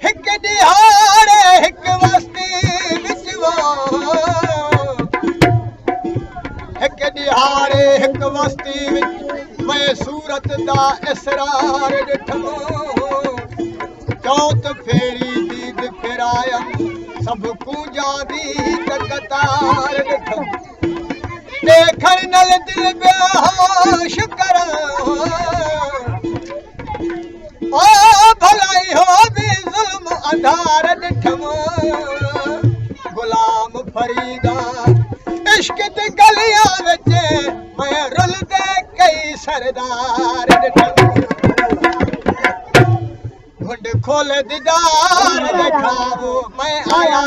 हिक दिहाड़े हिक वस्ती विच हिक दिहाड़े हिक वस्ती विच मैं सूरत दा इसरार ॾिठमि चौथ फेरी दीद फिराया सब कूंजा दी कतार ॾिठमि देखण नल दिल बेहोश करा ओ भलाई हो भी जुल्म अंधार ॾिठमि गुलाम फरीदा इश्क दी गलियां विच मैं रुलदे कई सरदार ॾिठमि घुंड खोल दीदार दिखावो मैं आया